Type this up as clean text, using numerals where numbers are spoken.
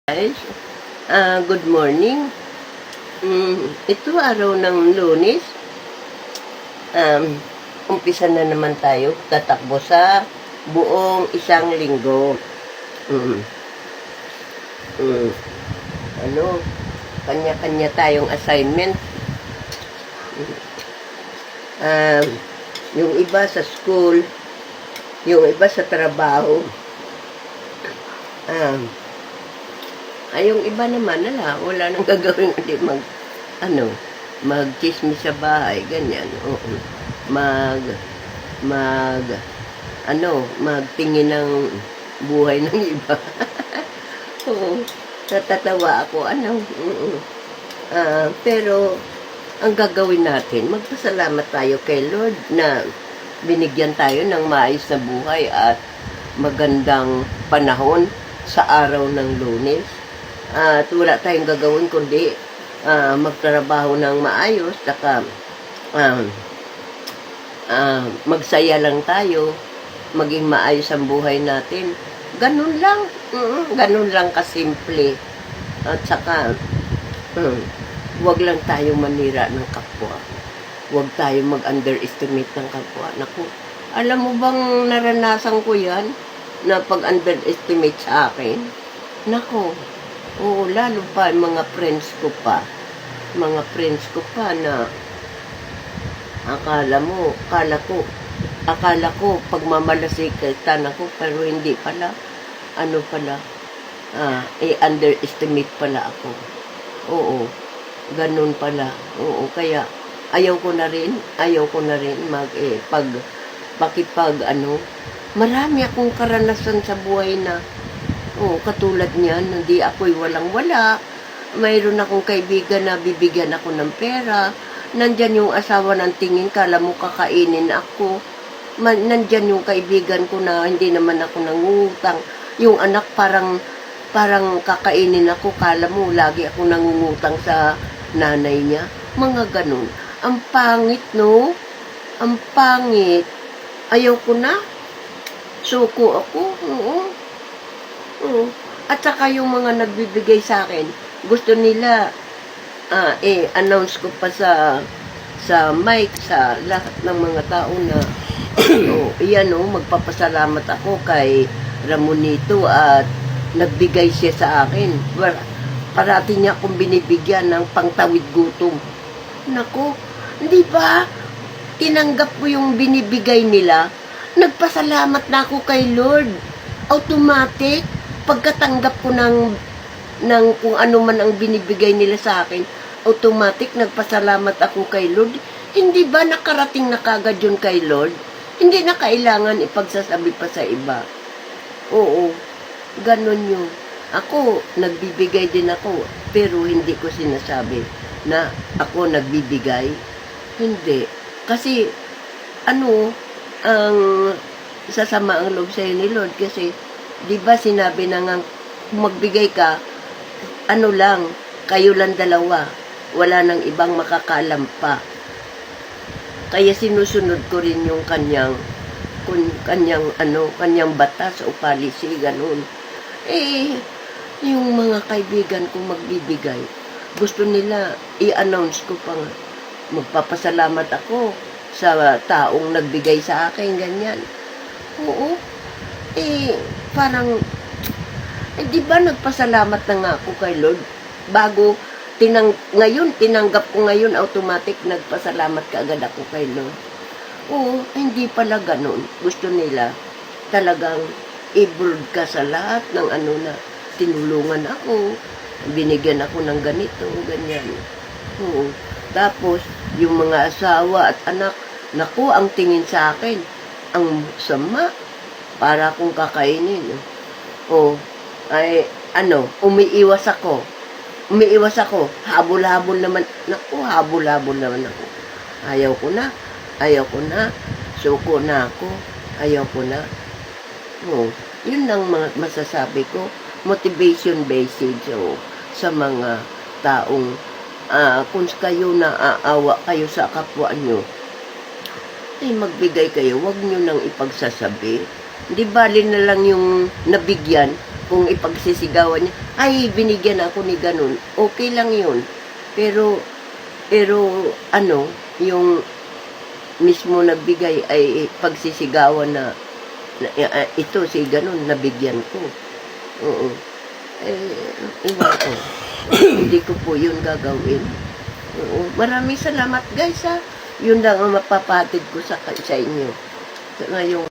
Guys, good morning. Ito araw ng Lunes. Umpisa na naman tayo. Tatakbo sa buong isang linggo. Kanya-kanya tayong assignment. Yung iba sa school, yung iba sa trabaho. Yung iba naman, wala nang gagawin kundi mag-chismis sa bahay, ganyan. Oo. Magtingin ng buhay ng iba. Oo. Natatawa ako, pero, ang gagawin natin, magpasalamat tayo kay Lord na binigyan tayo ng maayos na buhay at magandang panahon sa araw ng Lunes. At wala tayong gagawin kundi magtrabaho ng maayos, saka magsaya lang tayo, maging maayos ang buhay natin. Ganun lang kasimple. At saka huwag lang tayong manira ng kapwa. Huwag tayong mag-underestimate ng kapwa. Naku, alam mo bang naranasan ko yan na pag-underestimate sa akin? Naku, oo, lalo pa mga friends ko pa na akala ko pagmamalasikitan ako, pero hindi pala, underestimate pala ako. Oo, ganun pala. Oo, kaya ayaw ko na rin marami akong karanasan sa buhay na katulad niyan, hindi ako'y walang-wala. Mayroon akong kaibigan na bibigyan ako ng pera. Nandyan yung asawa ng tingin, kala mo kakainin ako. Nandyan yung kaibigan ko na hindi naman ako nangungutang. Yung anak parang kakainin ako, kala mo lagi ako nangungutang sa nanay niya. Mga ganun. Ang pangit, no? Ang pangit. Ayaw ko na. Suko ako. Oo. At saka yung mga nagbibigay sa akin, gusto nila announce ko pa sa mic sa lahat ng mga tao na magpapasalamat ako kay Ramonito at nagbigay siya sa akin. Parati niya akong binibigyan ng pangtawid gutom. Nako, di ba? Tinanggap ko yung binibigay nila. Nagpasalamat na ako kay Lord. Automatic. Pagkatanggap ko ng kung ano man ang binibigay nila sa akin, automatic nagpasalamat ako kay Lord. Hindi ba nakarating na kagad yun kay Lord? Hindi na kailangan ipagsasabi pa sa iba. Oo, ganun yun. Ako, nagbibigay din ako, pero hindi ko sinasabi na ako nagbibigay. Hindi. Kasi, ang sasama ang loob sa'yo ni Lord, kasi di ba sinabi na nga, kung magbigay ka, kayo lang dalawa. Wala nang ibang makakalam pa. Kaya sinusunod ko rin yung kanyang batas o policy, ganun. Yung mga kaibigan ko magbibigay, gusto nila i-announce ko pa nga. Magpapasalamat ako sa taong nagbigay sa akin, ganyan. Oo. Di ba nagpasalamat na nga ako kay Lord? Bago, tinanggap ko ngayon, automatic nagpasalamat kaagad ako kay Lord. Oo, hindi pala ganun. Gusto nila talagang i-broadcast sa lahat ng na tinulungan ako, binigyan ako ng ganito, ganyan. Oo. Tapos, yung mga asawa at anak, naku, ang tingin sa akin, ang sama, para akong kakainin. Umiiwas ako. Habol-habol naman. Naku, habol-habol naman ako. Ayaw ko na. Suko na ako. Ayaw ko na. Yun lang masasabi ko. Motivation based sa mga taong kung kayo naaawa kayo sa kapwa nyo, magbigay kayo. Huwag nyo nang ipagsasabi. Di bali na lang yung nabigyan, kung ipagsisigawan niya, ay, binigyan ako ni ganun. Okay lang yun. Pero, ano, yung mismo nagbigay ay pagsisigawan na ito, si ganun, nabigyan ko. Oo. Iwan ko. Hindi ko po yun gagawin. Oo. Maraming salamat, guys, ha. Yun lang ang mapapatid ko sa inyo. Ngayong